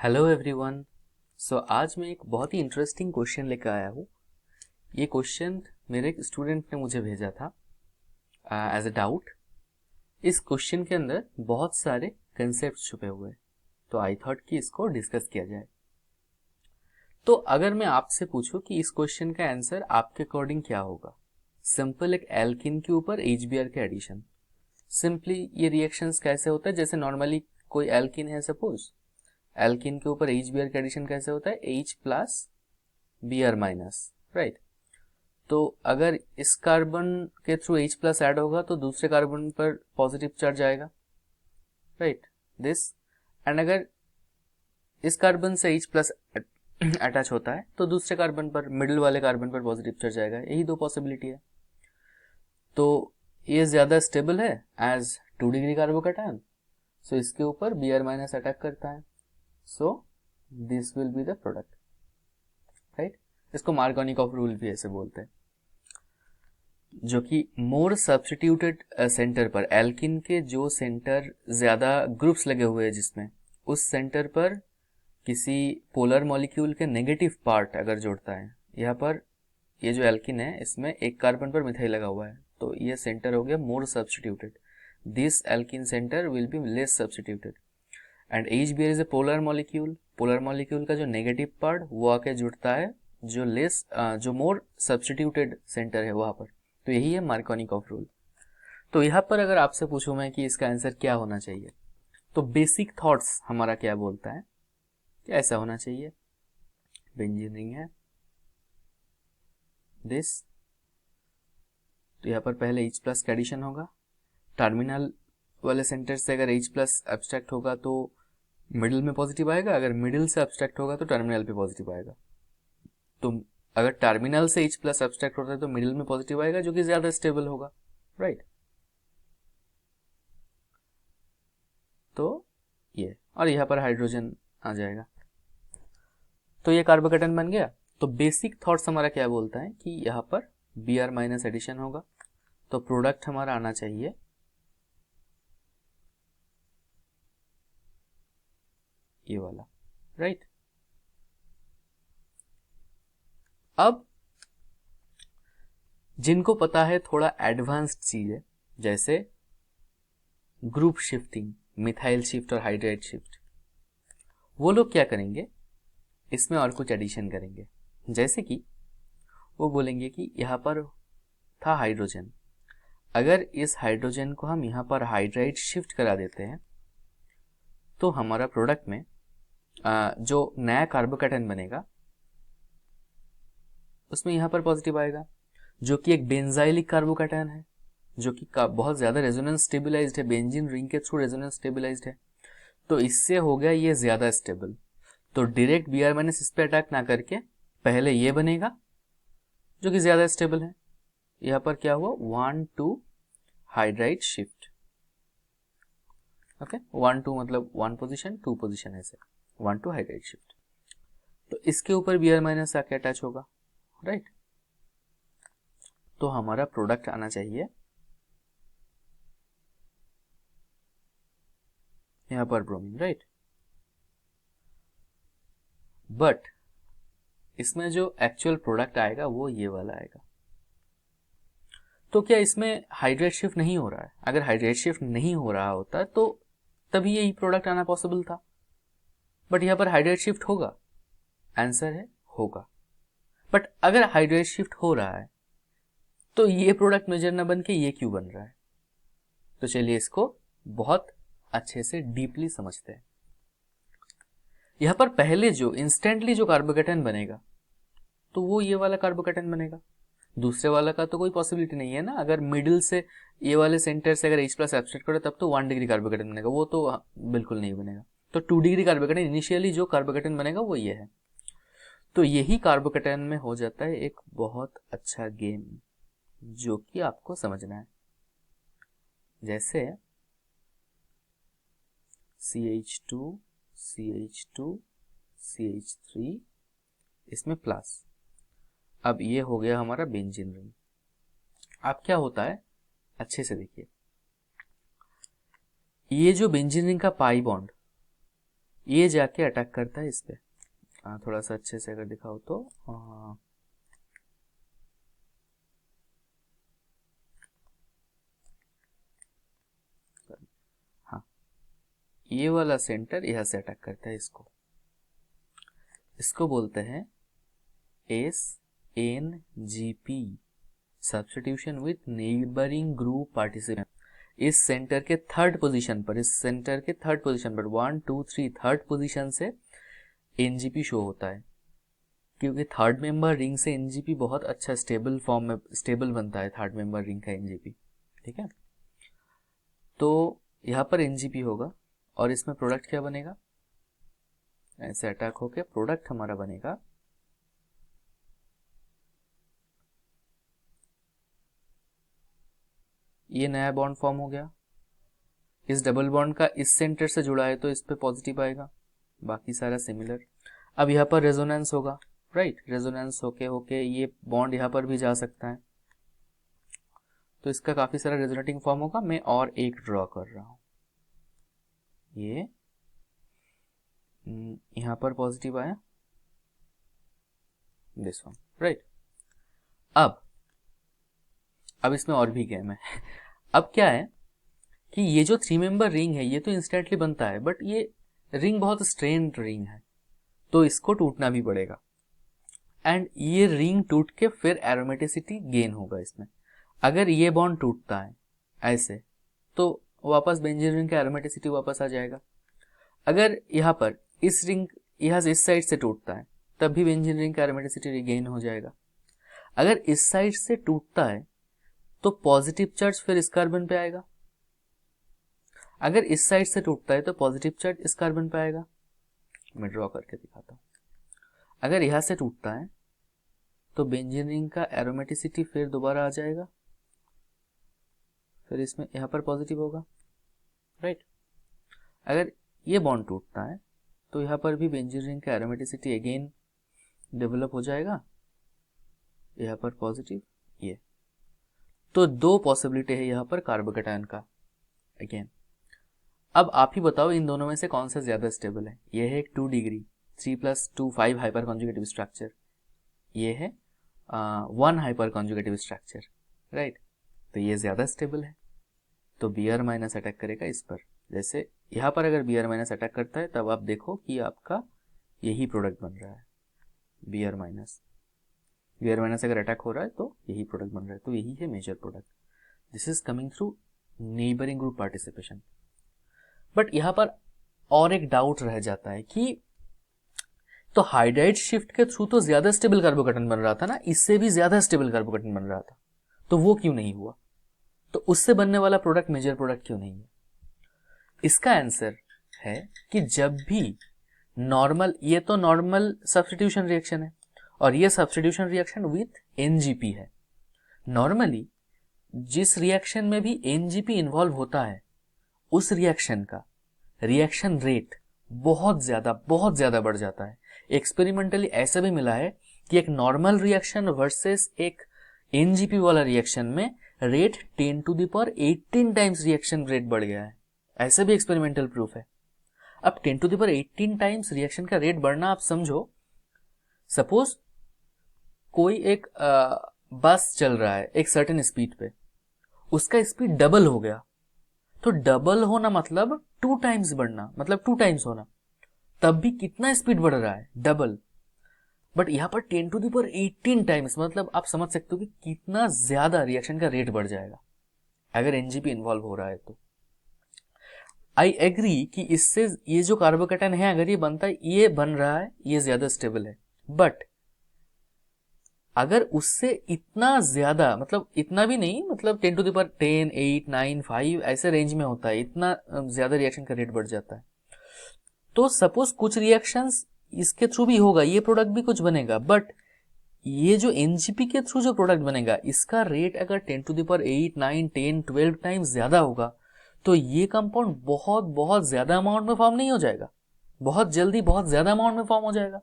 Hello everyone. आज मैं एक बहुत ही इंटरेस्टिंग क्वेश्चन लेकर आया हूँ। ये क्वेश्चन मेरे एक स्टूडेंट ने मुझे भेजा था एज अ डाउट। इस क्वेश्चन के अंदर बहुत सारे कंसेप्ट छुपे हुए हैं, तो आई थॉट कि इसको डिस्कस किया जाए। तो अगर मैं आपसे पूछूं कि इस क्वेश्चन का आंसर आपके अकॉर्डिंग क्या होगा, सिंपल एक एल्किन के ऊपर HBr के एडिशन। सिंपली ये रिएक्शंस कैसे होता है, जैसे नॉर्मली कोई एल्किन है, सपोज एल्किन के ऊपर HBr का एडिशन कैसे होता है, H plus Br minus, right. तो अगर इस कार्बन के थ्रू H प्लस ऐड होगा तो दूसरे कार्बन पर पॉजिटिव चार्ज आएगा, राइट, दिस। एंड अगर इस कार्बन से H प्लस अटैच होता है तो दूसरे कार्बन पर, मिडिल वाले कार्बन पर पॉजिटिव चार्ज आएगा। यही दो पॉसिबिलिटी है। तो ये ज्यादा स्टेबल है एज 2 डिग्री कार्बोकैटायन, सो इसके ऊपर Br माइनस अटैक करता है, so this will be the product, right. इसको मार्कोनिकॉफ रूल भी ऐसे बोलते हैं, जो कि मोर सब्स्टिट्यूटेड सेंटर पर, एल्किन के जो सेंटर ज्यादा ग्रुप्स लगे हुए हैं जिसमें, उस सेंटर पर किसी पोलर मॉलिक्यूल के नेगेटिव पार्ट अगर जोड़ता है, यहाँ पर ये जो एल्किन है इसमें एक कार्बन पर मिथाइल लगा हुआ है, तो ये सेंटर हो गया more substituted. This alkene centre will be less substituted. And HBr is a polar molecule. Polar molecule का जो नेगेटिव पार्ट वो आके जुड़ता है जो लेस, जो मोर सब्स्टिट्यूटेड सेंटर है वहां पर। तो यही है मार्कोनिकॉफ रूल। तो यहाँ पर अगर आपसे पूछूं मैं कि इसका आंसर क्या होना चाहिए, तो बेसिक थॉट्स हमारा क्या बोलता है कि ऐसा होना चाहिए। बेंजीन रिंग है दिस, तो यहाँ पर पहले H प्लस का एडिशन होगा। टर्मिनल वाले सेंटर से अगर H प्लस एब्स्ट्रैक्ट होगा तो मिडिल में पॉजिटिव आएगा, अगर मिडिल से एब्स्ट्रैक्ट होगा तो टर्मिनल पे पॉजिटिव आएगा। तो अगर टर्मिनल से H प्लस एब्स्ट्रैक्ट होता है तो मिडिल में पॉजिटिव आएगा, जो कि ज्यादा स्टेबल होगा, राइट। तो ये, और यहाँ पर हाइड्रोजन आ जाएगा, तो ये कार्बोकेटन बन गया। तो बेसिक थॉट्स हमारा क्या बोलता है कि यहाँ पर Br माइनस एडिशन होगा, तो प्रोडक्ट हमारा आना चाहिए ये वाला, राइट। अब जिनको पता है थोड़ा एडवांस्ड चीज है, जैसे ग्रुप शिफ्टिंग, मिथाइल शिफ्ट और हाइड्राइड शिफ्ट, वो लोग क्या करेंगे, इसमें और कुछ एडिशन करेंगे। जैसे कि वो बोलेंगे कि यहाँ पर था हाइड्रोजन, अगर इस हाइड्रोजन को हम यहाँ पर हाइड्राइड शिफ्ट करा देते हैं तो हमारा प्रोडक्ट में जो नया कार्बोकेटन बनेगा उसमें यहाँ पर पॉजिटिव आएगा, जो कि एक बेंजाइलिक कार्बोकेटन है, जो कि बहुत ज्यादा रेजोनेंस स्टेबलाइज्ड है, बेंजीन रिंग के थ्रू रेजोनेंस स्टेबलाइज्ड है। तो इससे हो गया ये ज्यादा स्टेबल। तो डायरेक्ट Br माइनस इस पे अटैक ना करके पहले ये बनेगा जो कि ज्यादा स्टेबल है। यहाँ पर क्या हुआ, 1-2 हाइड्राइड शिफ्ट, ओके, 1-2 मतलब 1 पोजीशन 2 पोजीशन, ऐसे 1-2 हाइड्राइड शिफ्ट। तो इसके ऊपर Br माइनस आके अटैच होगा, राइट। तो हमारा प्रोडक्ट आना चाहिए यहाँ पर ब्रोमीन, राइट। बट इसमें जो एक्चुअल प्रोडक्ट आएगा वो ये वाला आएगा। तो क्या इसमें हाइड्रेट शिफ्ट नहीं हो रहा है? अगर हाइड्रेट शिफ्ट नहीं हो रहा होता तो तभी यही प्रोडक्ट आना पॉसिबल था, बट यहाँ पर हाइड्रेट शिफ्ट होगा, आंसर है होगा। बट अगर हाइड्रेट शिफ्ट हो रहा है तो ये प्रोडक्ट मेजर ना बन के ये क्यों बन रहा है? तो चलिए इसको बहुत अच्छे से डीपली समझते हैं। यहाँ पर पहले जो इंस्टेंटली जो कार्बोकेटन बनेगा तो वो ये वाला कार्बोकेटन बनेगा, दूसरे वाला का तो कोई पॉसिबिलिटी नहीं है ना। अगर मिडिल से ये वाले सेंटर से अगर H प्लस एब्स्ट्रैक्ट करो तब तो 1 डिग्री कार्बोकेटन बनेगा, वो तो बिल्कुल नहीं बनेगा। तो 2 डिग्री कार्बोकेटन इनिशियली जो कार्बोकेटन बनेगा वो ये है। तो यही कार्बोकेटन में हो जाता है एक बहुत अच्छा गेम, जो कि आपको समझना है। जैसे CH2 CH2 CH3, इसमें प्लस, अब ये हो गया हमारा बेंजीन रिंग। अब क्या होता है, अच्छे से देखिए, ये जो बेंजीन रिंग का पाई बॉन्ड, ये जाके अटैक करता है इस पे। थोड़ा सा अच्छे से अगर दिखाओ तो हाँ, ये वाला सेंटर यहाँ से अटैक करता है इसको। इसको बोलते हैं SNGP, substitution with neighbouring group participant. इस सेंटर के थर्ड पोजीशन पर 1 2 3 थर्ड पोजीशन से एनजीपी शो होता है, क्योंकि थर्ड मेंबर रिंग से एनजीपी बहुत अच्छा स्टेबल फॉर्म में स्टेबल बनता है, थर्ड मेंबर रिंग का एनजीपी। ठीक है, तो यहाँ पर एनजीपी होगा और इसमें प्रोडक्ट क्या बनेगा, ऐसे अटैक होके प्रोडक्ट हमारा बनेगा ये नया बॉन्ड फॉर्म हो गया। इस डबल बॉन्ड का इस सेंटर से जुड़ा है तो इस पे पॉजिटिव आएगा, बाकी सारा सिमिलर। अब यहाँ पर रेजोनेंस होगा, राइट, रेजोनेंस होके होके ये बॉन्ड यहाँ पर भी जा सकता है, तो इसका काफी सारा रेजोनेटिंग फॉर्म होगा। मैं और एक ड्रॉ कर रहा हूं, ये यहाँ पर पॉजिटिव आया, दिस वन, राइट। अब इसमें और भी गेम है। अब क्या है कि ये जो 3 मेंबर रिंग है ये तो इंस्टेंटली बनता है, बट ये रिंग बहुत स्ट्रेन्ड रिंग है, तो इसको टूटना भी पड़ेगा, एंड ये रिंग टूट के फिर एरोमेटिसिटी गेन होगा इसमें। अगर ये बॉन्ड टूटता है ऐसे तो वापस बेंजीन रिंग का एरोमेटिसिटी वापस आ जाएगा। अगर यहाँ पर इस रिंग यहाँ से इस साइड से टूटता है तब भी बेंजीन रिंग का एरोमेटिसिटी रिगेन हो जाएगा। अगर इस साइड से टूटता है तो पॉजिटिव चार्ज फिर इस कार्बन पे आएगा, अगर इस साइड से टूटता है तो पॉजिटिव चार्ज इस कार्बन पे आएगा। मैं ड्रॉ करके दिखाता हूं। अगर यहां से टूटता है तो बेंजीन रिंग का एरोमेटिसिटी फिर दोबारा आ जाएगा, फिर इसमें यहां पर पॉजिटिव होगा, राइट। अगर ये बॉन्ड टूटता है तो यहां पर भी बेंजीन रिंग का एरोमेटिसिटी अगेन डेवलप हो जाएगा, यहां पर पॉजिटिव, ये तो 2 पॉसिबिलिटी है यहां पर कार्बोकेटायन का अगेन। अब आप ही बताओ इन दोनों में से कौन सा ज्यादा स्टेबल है। ये है एक 2 डिग्री 3+2 5 हाइपर कॉन्जुगेटिव स्ट्रक्चर, ये है 1 हाइपर कॉन्जुगेटिव स्ट्रक्चर, राइट। तो ये ज्यादा स्टेबल है, तो Br माइनस अटैक करेगा इस पर। जैसे यहां पर अगर Br माइनस अटैक करता है तब आप देखो कि आपका यही प्रोडक्ट बन रहा है, Br माइनस अगर अटैक हो रहा है तो यही प्रोडक्ट बन रहा है, तो यही है major product. This is coming through neighbouring group participation. But यहां पर और एक डाउट रह जाता है कि तो हाइड्राइड शिफ्ट के थ्रू तो ज्यादा स्टेबल कार्बोकेटन बन रहा था ना, इससे भी ज्यादा स्टेबल कार्बोकेटन बन रहा था, तो वो क्यों नहीं हुआ, तो उससे बनने वाला प्रोडक्ट मेजर प्रोडक्ट क्यों नहीं है। इसका आंसर है कि जब भी नॉर्मल, ये तो नॉर्मल सब्स्टिट्यूशन रिएक्शन है और ये सब्स्टिट्यूशन रिएक्शन विथ एनजीपी है। नॉर्मली जिस रिएक्शन में भी एनजीपी इन्वॉल्व होता है उस रिएक्शन का रिएक्शन रेट बहुत ज्यादा बढ़ जाता है। एक्सपेरिमेंटली ऐसा भी मिला है कि एक नॉर्मल रिएक्शन वर्सेस एक एनजीपी वाला रिएक्शन में rate 10 to the power 18 times reaction rate बढ़ गया है, ऐसा भी एक्सपेरिमेंटल प्रूफ है। अब 10 to the power 18 times reaction का रेट बढ़ना, आप समझो सपोज कोई एक बस चल रहा है एक सर्टेन स्पीड पे, उसका स्पीड डबल हो गया, तो डबल होना मतलब 2 टाइम्स बढ़ना, मतलब 2 टाइम्स होना, तब भी कितना स्पीड बढ़ रहा है, डबल। बट यहां पर 10 टू द पावर 18 टाइम्स, मतलब आप समझ सकते हो कि कितना ज्यादा रिएक्शन का रेट बढ़ जाएगा अगर एनजीपी इन्वॉल्व हो रहा है तो। आई एग्री कि इससे ये जो कार्बोकेटन है अगर ये बनता है, ये बन रहा है, ये ज्यादा स्टेबल है, बट अगर उससे इतना ज्यादा, मतलब इतना भी नहीं, मतलब 10 टू द पावर 10 8 9 5 ऐसे रेंज में होता है, इतना ज्यादा रिएक्शन का रेट बढ़ जाता है, तो सपोज कुछ रिएक्शंस इसके थ्रू भी होगा, ये प्रोडक्ट भी कुछ बनेगा, बट ये जो एनजीपी के थ्रू जो प्रोडक्ट बनेगा इसका रेट अगर 10 टू द पावर 8 9 10 12 टाइम्स ज्यादा होगा, तो ये कंपाउंड बहुत ज्यादा अमाउंट में फॉर्म नहीं हो जाएगा, बहुत जल्दी बहुत ज्यादा अमाउंट में फॉर्म हो जाएगा,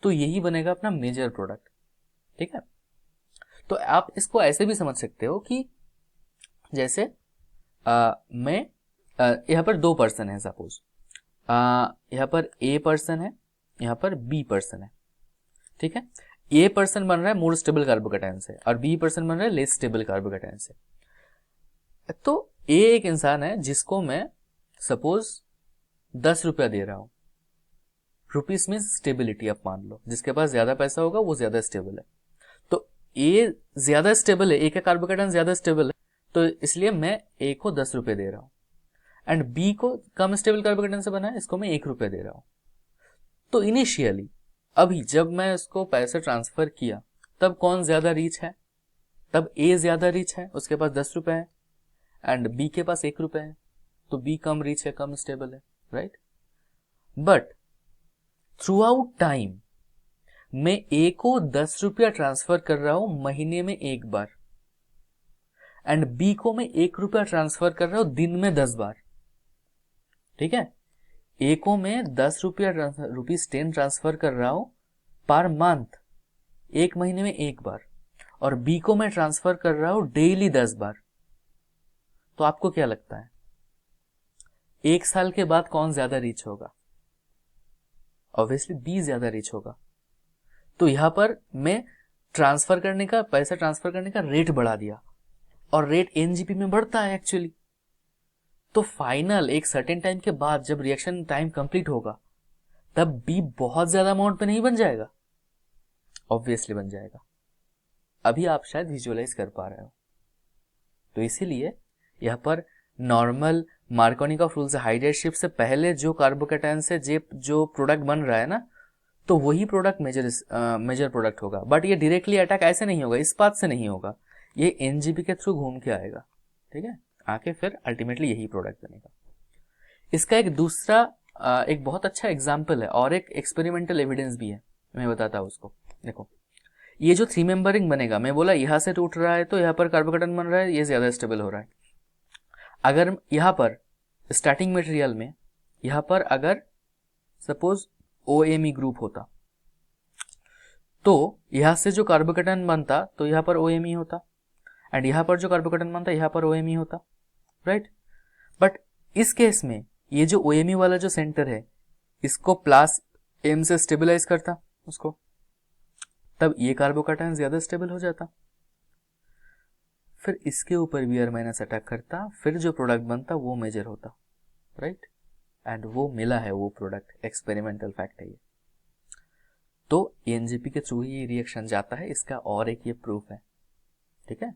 तो यही बनेगा अपना मेजर प्रोडक्ट। ठीक है, तो आप इसको ऐसे भी समझ सकते हो कि जैसे मैं यहां पर 2 पर्सन है सपोज, यहाँ पर ए पर्सन है, यहाँ पर बी पर्सन है, ठीक है। ए पर्सन बन रहा है मोर स्टेबल कार्बोकेटायन से और बी पर्सन बन रहा है लेस स्टेबल कार्बोकेटायन से। तो ए एक इंसान है जिसको मैं सपोज 10 रुपया दे रहा हूं, रुपीस में स्टेबिलिटी आप मान लो, जिसके पास ज्यादा पैसा होगा वो ज्यादा स्टेबल है। तो ए ज्यादा स्टेबल है, ए का कार्बोकेटायन ज्यादा स्टेबल है, तो इसलिए मैं ए को 10 रुपए दे रहा हूं, एंड बी को कम स्टेबल कार्बोकेटायन से बना है, इसको मैं 1 रुपया दे रहा हूं। तो इनिशियली अभी जब मैं इसको पैसे ट्रांसफर किया तब कौन ज्यादा रिच है? तब ए ज्यादा रिच है, उसके पास 10 रुपए है, एंड बी के पास 1 रुपया है, तो बी कम रिच है, कम स्टेबल है, right. But through out time मैं ए को 10 रुपया ट्रांसफर कर रहा हूं महीने में एक बार, एंड बी को मैं 1 रुपया ट्रांसफर कर रहा हूं दिन में 10 बार, ठीक है। ए को मैं 10 रुपया ₹10 ट्रांसफर कर रहा हूं पर मंथ, एक महीने में एक बार, और बी को मैं ट्रांसफर कर रहा हूं डेली 10 बार। तो आपको क्या लगता है, 1 साल के बाद कौन ज्यादा रिच होगा? ऑब्वियसली बी ज्यादा रिच होगा। तो यहां पर मैं पैसा ट्रांसफर करने का रेट बढ़ा दिया, और रेट एनजीपी में बढ़ता है एक्चुअली। तो फाइनल एक सर्टेन टाइम के बाद जब रिएक्शन टाइम कंप्लीट होगा तब बी बहुत ज्यादा अमाउंट पे नहीं बन जाएगा? ऑब्वियसली बन जाएगा। अभी आप शायद विजुअलाइज कर पा रहे हो। तो इसीलिए यहां पर नॉर्मल मार्कोनिकॉफ रूल से हाइड्रेट शिफ्ट से पहले जो कार्बोकेटायन से जो प्रोडक्ट बन रहा है ना, तो वही प्रोडक्ट मेजर प्रोडक्ट होगा। बट ये डायरेक्टली अटैक ऐसे नहीं होगा, इस बात से नहीं होगा, ये एनजीपी के थ्रू घूम के आएगा, ठीक है, आके फिर अल्टीमेटली यही प्रोडक्ट बनेगा। इसका एक दूसरा एक बहुत अच्छा एग्जाम्पल है और एक एक्सपेरिमेंटल एविडेंस भी है, मैं बताता हूं उसको। देखो, ये जो 3 मेंबरिंग बनेगा, मैं बोला यहां से टूट रहा है तो यहां पर कार्बोकेटायन बन रहा है, ये ज्यादा स्टेबल हो रहा है। अगर यहां पर स्टार्टिंग मटेरियल में यहां पर अगर सपोज OMe ग्रुप होता, तो यहां से जो कार्बोकेटायन बनता तो यहां पर OMe होता, एंड यहां पर जो कार्बोकेटायन बनता यहां पर OMe होता, राइट। बट इस केस में ये जो OMe वाला जो सेंटर है, इसको प्लस M से स्टेबलाइज करता उसको, तब ये कार्बोकेटायन ज्यादा स्टेबल हो जाता। फिर इसके ऊपर Br माइनस अटैक करता, फिर जो प्रोडक्ट बनता वो मेजर होता, राइट। एंड वो मिला है वो प्रोडक्ट, एक्सपेरिमेंटल फैक्ट है ये। तो एनजीपी के थ्रू ही रिएक्शन जाता है, इसका और एक ये प्रूफ है, ठीक है।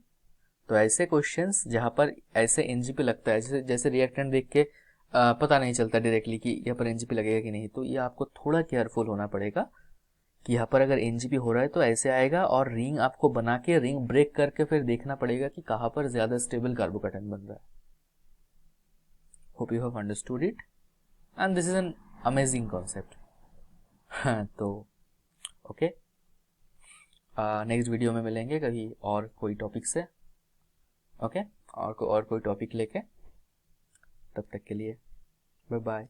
तो ऐसे क्वेश्चंस जहां पर ऐसे एनजीपी लगता है, जैसे रिएक्टेंट देख के पता नहीं चलता डायरेक्टली कि यहाँ पर एनजीपी लगेगा कि नहीं, तो ये आपको थोड़ा केयरफुल होना पड़ेगा कि यहाँ पर अगर एनजीपी हो रहा है तो ऐसे आएगा, और रिंग आपको बना के रिंग ब्रेक करके फिर देखना पड़ेगा कि कहां पर ज्यादा स्टेबल कार्बोकेटायन बन रहा है। Hope you have understood it, and this is an amazing concept. तो ओके, नेक्स्ट वीडियो में मिलेंगे कभी और कोई टॉपिक से, ओके, और कोई टॉपिक लेके। तब तक के लिए बाय बाय।